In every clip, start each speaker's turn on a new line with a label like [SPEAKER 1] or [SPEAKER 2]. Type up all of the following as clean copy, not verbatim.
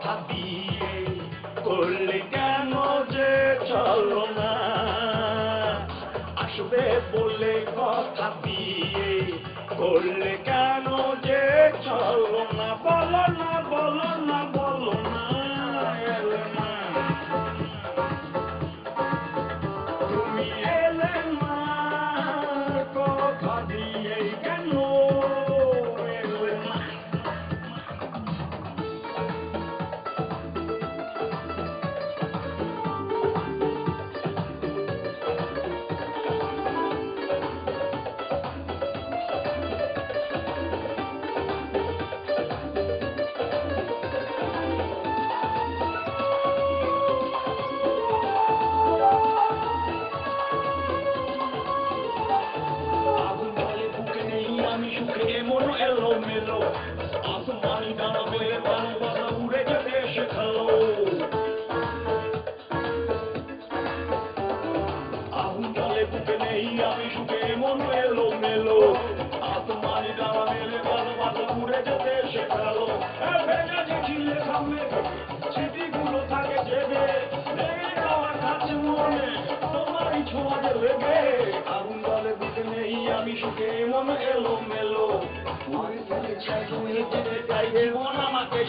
[SPEAKER 1] কথা দিয়ে করলে কেন যে চলো না আসবে বলে কথা দিয়ে করলে কেন যে চলো না বলো না বলো না বলো না এলে না তুমি এলে না কথা দিয়ে কেন এলে না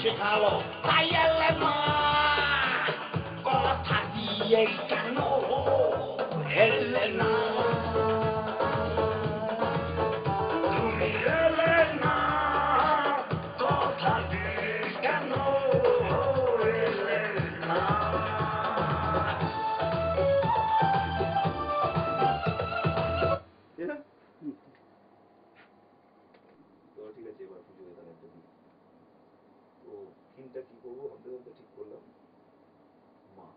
[SPEAKER 1] শেখালো তাই এলে না কথা দিয়ে কেন এলে না তুমি এলে না কথা দিয়ে কেন এলে না
[SPEAKER 2] তো ঠিক আছে এবার পুজো এখানে একটা দিই তো থিমটা কি করবো ভাবতে ভাবতে ঠিক করলাম মা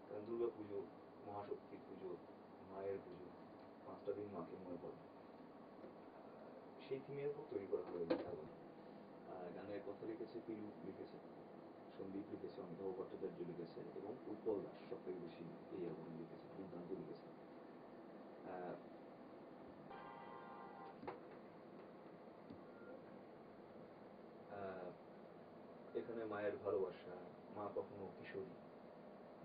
[SPEAKER 2] কারণ দুর্গা পুজো মহাশক্তির পুজো মায়ের পুজো 5টা দিন মাকে মনে পড়ে সেই থিমের উপর তৈরি করা হলো অ্যালবাম গানের কথা লিখেছে পিলু লিখেছে সন্দীপ লিখেছে অমিতাভ ভট্টাচার্য লিখেছে এবং উৎপল দাস সব থেকে বেশি এই অ্যালবাম লিখেছে দুর্দান্ত লিখেছে এখানে মায়ের ভালোবাসা মা কখনো কিশোরী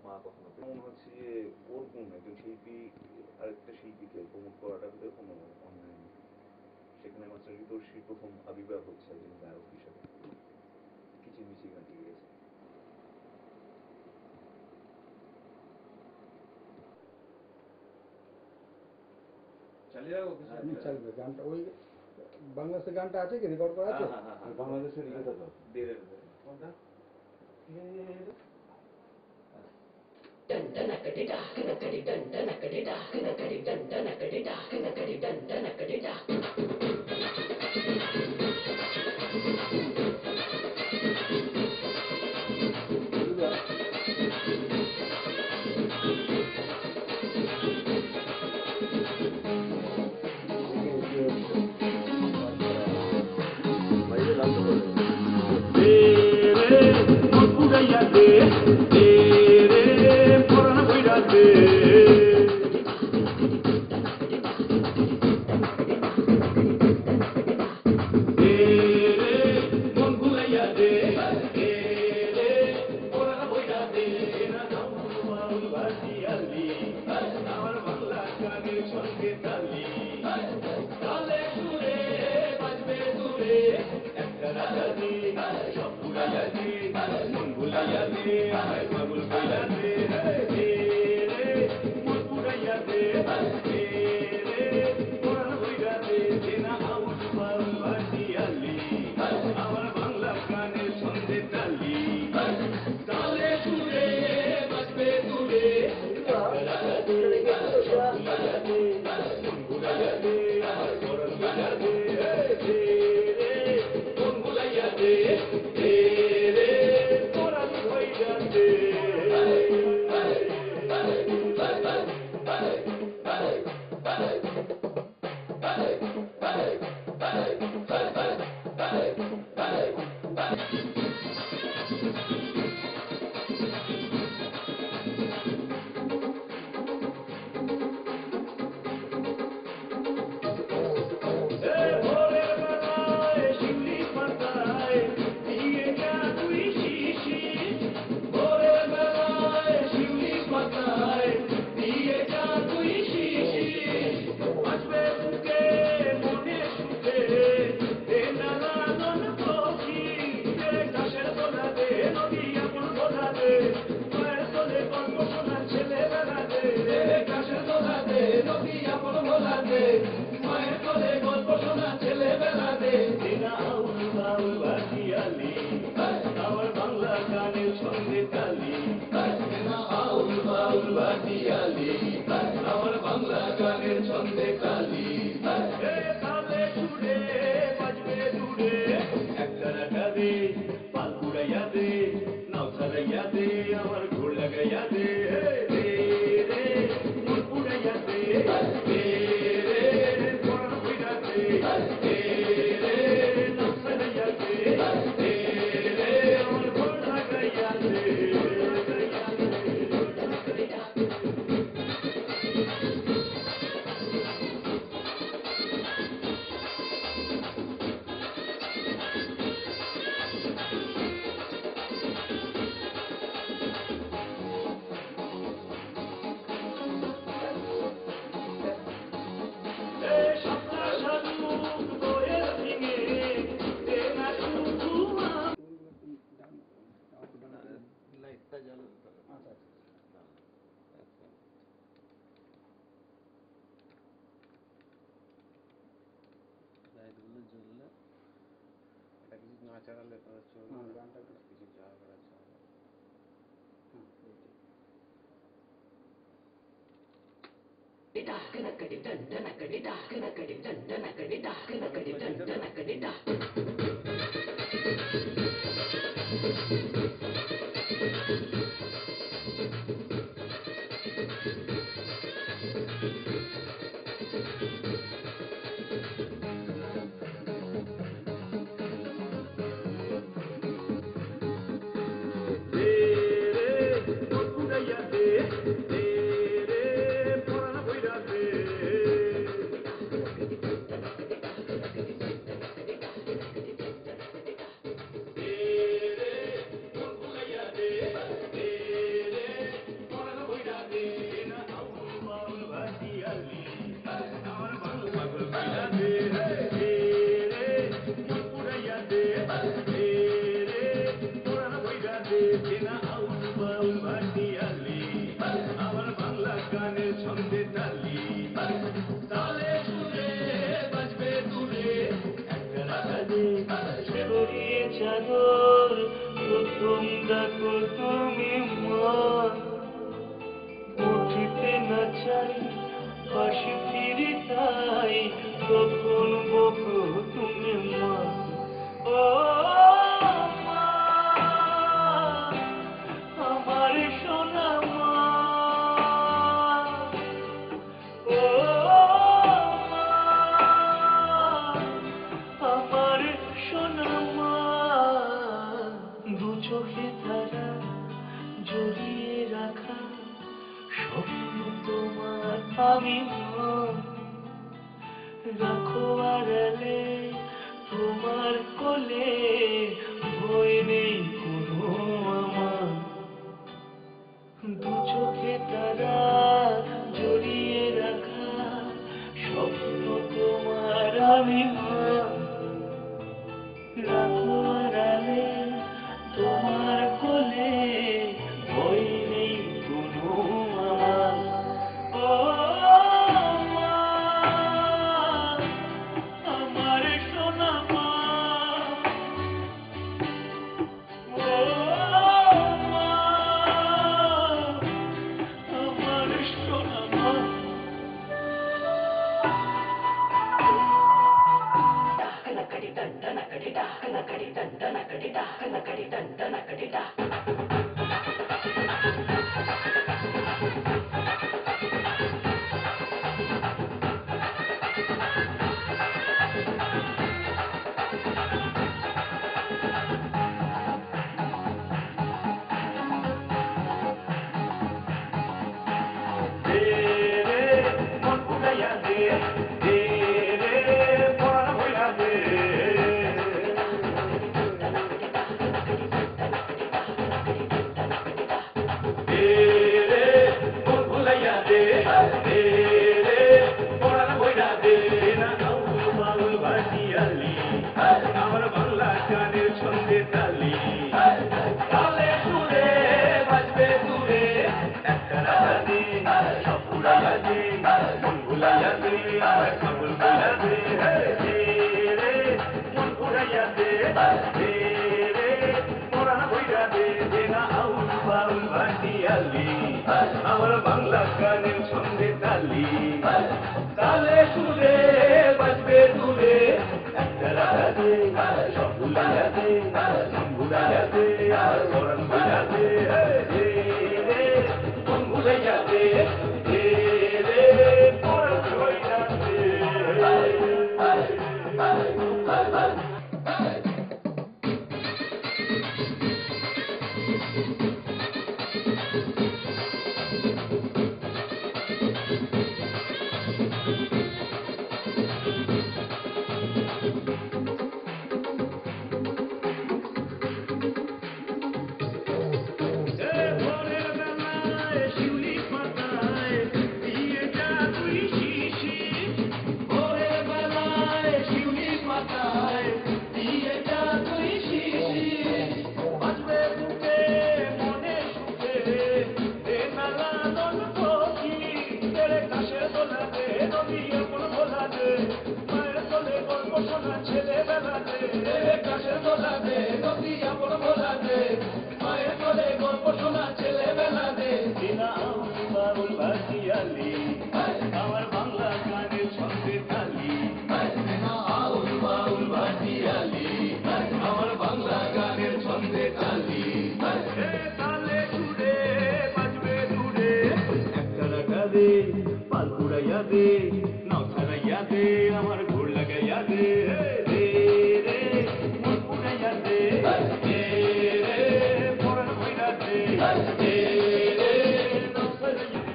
[SPEAKER 2] মা কখনো মনে হচ্ছে যে ওরকম একজন শিল্পী আরেকটা শিল্পীকে প্রমোট করাটা কিন্তু কোনো অন্যায় নেই সেখানে মাত্র ঋতুশ্রীর প্রথম আবির্ভাব হচ্ছে একজন গায়ক হিসেবে কিচিরমিচির গানটি গেয়েছে
[SPEAKER 3] চলবে গানটা ওই বাংলাদেশের গানটা আছে কি রেকর্ড করা আছে
[SPEAKER 2] বাংলাদেশের ইয়েটা তো কোনটা আমার বাংলা গানের ছন্দে তালি তালে সুরে বাজবে দূরে একটা রাখা দে পাল পুরাইয়া দে নাও ছাড়াইয়া দে আমার ঘোর লাগাইয়া দে রে রে মন পুরাইয়া দে রে রে পরাণ কইরা দে রে রে নাও ছাড়াইয়া দে রে রে আমার ঘোর লাগাইয়া দে
[SPEAKER 4] লাইটটা জ্বালানো
[SPEAKER 3] আচ্ছা আচ্ছা
[SPEAKER 4] লাইটগুলো জ্বললে এটা কিছু না চালালে তো চলবে
[SPEAKER 3] হ্যাঁ
[SPEAKER 4] না।
[SPEAKER 3] গানটা একটু-
[SPEAKER 4] কিছু ঝগড়া চলে
[SPEAKER 3] হ্যাঁ এইটাই। আমার বাংলা গানের ছন্দে তালি তালে সুরে বাজবে দূরে একটা রাখা দে
[SPEAKER 1] ছড়িয়ে চাদর প্রথম ডাকো তুমি মা উঠিতে না চাই পাশে ফিরে তাই তখন বকো তুমি মা ও মা আমার সোনা মা ও মা আমার সোনা মা দু চোখে তারা জড়িয়ে রাখা স্বপ্ন তোমার আমি মা রাখো আড়ালে তোমার কোলে ভয় নেই কোনো আমার দু চোখে তারা জড়িয়ে রাখা স্বপ্ন তোমার আমি মা রাখো আড়ালে তোমার কোলে ভয় নেই কোনো আমার ও মা আমার সোনা মা ও মা আমার সোনা মা
[SPEAKER 2] আমার বাংলা গানের ছন্দে তালি তালে সুরে বাজবে দূরে একটা রাখা দে সব পুরাইয়া দে মন ভুলাইয়া দে আমার কবুল কইরা দে রে মন পুরাইয়া দে রে পরাণ কইরা দে না আউল বাউল ভাটিয়ালি আমার বাংলা
[SPEAKER 1] বাংলা গানের ছন্দে তালি তালে সুরে বাজবে দূরে একটা রাতে সব ভুলাইয়াতে ভুলাইয়াতে পরাণ ভুলাইয়াতে রে মন ভুলাইয়াতে রে পরাণ ভুলাইয়াতে আমার বাংলা গানের ছন্দে তালি আউল বাউল ভাটিয়ালি আমার বাংলা গানের ছন্দে তালি তালে সুরে বাজবে দূরে একটা রাখা দে পাল পুরাইয়া দে নাও ছাড়াইয়া দে আমার ঘোর লাগাইয়া দে রে রে মন পুরাইয়া দে রে পরাণ ভইরা দে রে নাও ছাড়াইয়া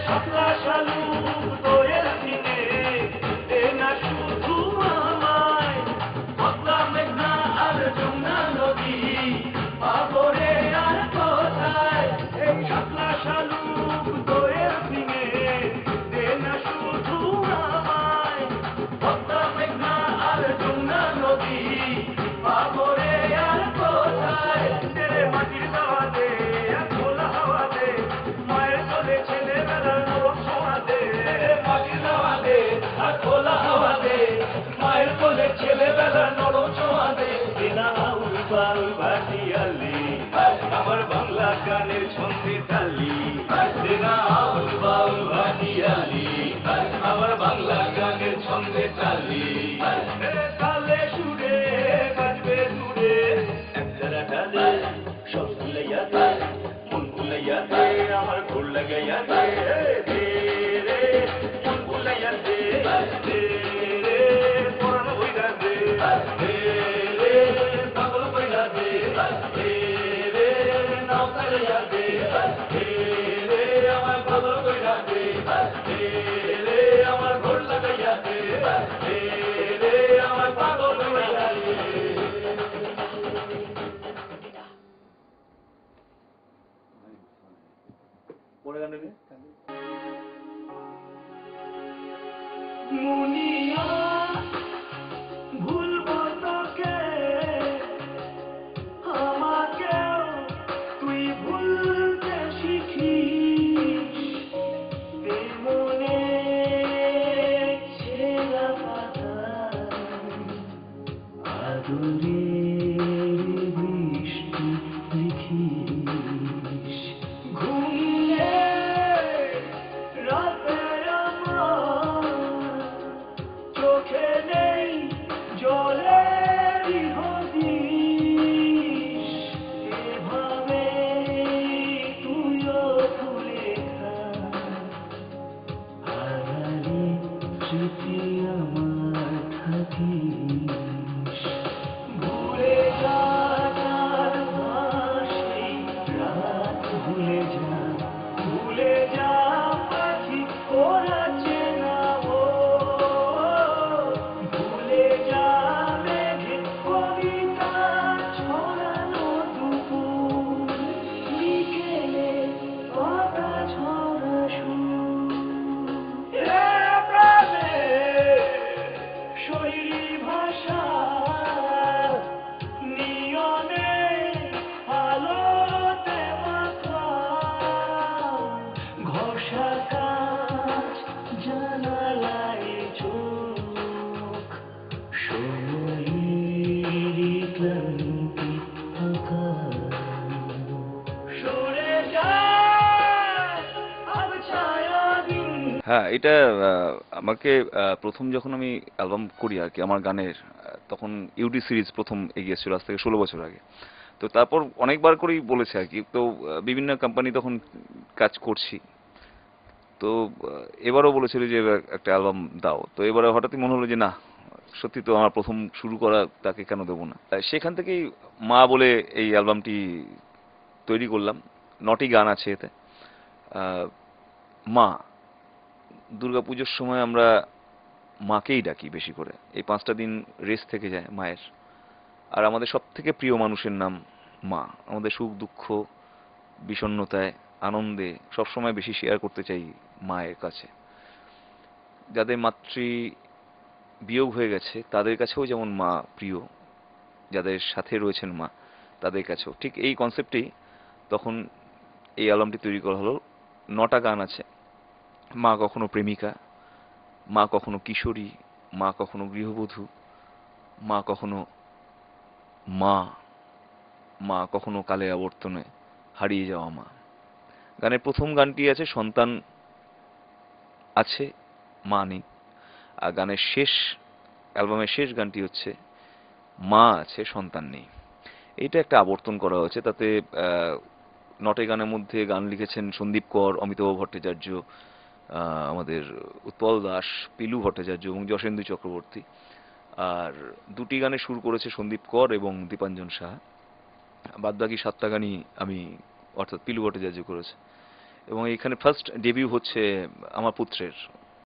[SPEAKER 1] শাপলা শালুক দোয়েল দিনে দে না শুধু আমায় পদ্মা মেঘনা আর যমুনা নদী পাবরে আর কোথায় এই শাপলা শালুক দোয়েল দিনে দে না শুধু আমায় পদ্মা মেঘনা আর যমুনা নদী পাবরে আর কোথায় তেরে মাটির দাওয়া দে খোলা হাওয়া দে মায়ের কোলে ছেলেবেলা নরম ছোঁয়া দে মাটির দাওয়া দে আর খোলা হাওয়া দে মায়ের কোলে ছেলেবেলা নরম ছোঁয়া দে বিনা আউল বাউল ভাটিয়ালি আমার বাংলা গানের ছন্দে তালি বিনা আউল বাউল ভাটিয়ালি আমার বাংলা গানের ছন্দে তালি তালে সুরে বাজবে দূরে একটা রাখা দে সব ভুলাইয়া দে মন ভুলাইয়া দে আমার ঘোর লাগাইয়া দে রে রে মন ভুলাইয়া দে রে রে পরাণ ভইরা দে রে রে পাগল ভইরা দে রে রে নাও ছাড়াইয়া দে রে রে আমার পাগল ভইরা দে রে রে আমার ঘোর লাগাইয়া দে রে রে আমার পাগল ভইরা দে পরে গান রেখে মুনিয়া ভুলবো তোকে আমাকেও তুই ভুলতে শিখিস মনে ছেঁড়া পাতা আদরে বৃষ্টি লিখিস ঘুমিয়ে রাতে আমার
[SPEAKER 2] হ্যাঁ, এটা আমাকে প্রথম যখন আমি অ্যালবাম করি আর কি আমার গানের, তখন ইউডি সিরিজ প্রথম এগিয়েছিল আজ থেকে 16 বছর আগে। তো তারপর অনেকবার করেই বলেছে আর কি, তো বিভিন্ন কোম্পানি তখন কাজ করছি। তো এবারও বলেছিল যে এবার একটা অ্যালবাম দাও, তো এবারে হঠাৎই মনে হলো যে না, সত্যি তো আমার প্রথম শুরু করা, তাকে কেন দেবো না। সেখান থেকেই মা বলে এই অ্যালবামটি তৈরি করলাম। 9টি গান আছে এতে। আহ, মা, দুর্গাপুজোর সময় আমরা মাকেই ডাকি বেশি করে, এই 5টা দিন রেস্ট থেকে যায় মায়ের। আর আমাদের সব থেকে প্রিয় মানুষের নাম মা। আমাদের সুখ দুঃখ, বিষণ্ণতায়, আনন্দে সবসময় বেশি শেয়ার করতে চাই মায়ের কাছে। যাদের মাতৃ বিয়োগ হয়ে গেছে তাদের কাছেও যেমন মা প্রিয়, যাদের সাথে রয়েছেন মা তাদের কাছেও ঠিক এই কনসেপ্টেই তখন এই অ্যালবামটি তৈরি করা হলো। 9টা গান আছে। মা কখনো প্রেমিকা, মা কখনো কিশোরী, মা কখনো গৃহবধূ, মা কখনো মা, মা কখনো কালে আবর্তনে হারিয়ে যাওয়া মা। গানের প্রথম গানটি আছে সন্তান আছে, মা নেই। আর গানের শেষ, অ্যালবামের শেষ গানটি হচ্ছে মা আছে, সন্তান নেই। এইটা একটা আবর্তন করা হয়েছে। তাতে 9টি গানের মধ্যে গান লিখেছেন সন্দীপ কর, অমিতাভ ভট্টাচার্য, আমাদের উৎপল দাস, পিলু ভট্টাচার্য এবং যশেন্দু চক্রবর্তী। আর 2টি গানে সুর করেছে সন্দীপ কর এবং দীপাঞ্জন সাহা। বাদবাকি 7টা গানই আমি, অর্থাৎ পিলু ভট্টাচার্য করেছে। এবং এখানে ফার্স্ট ডেবিউ হচ্ছে আমার পুত্রের,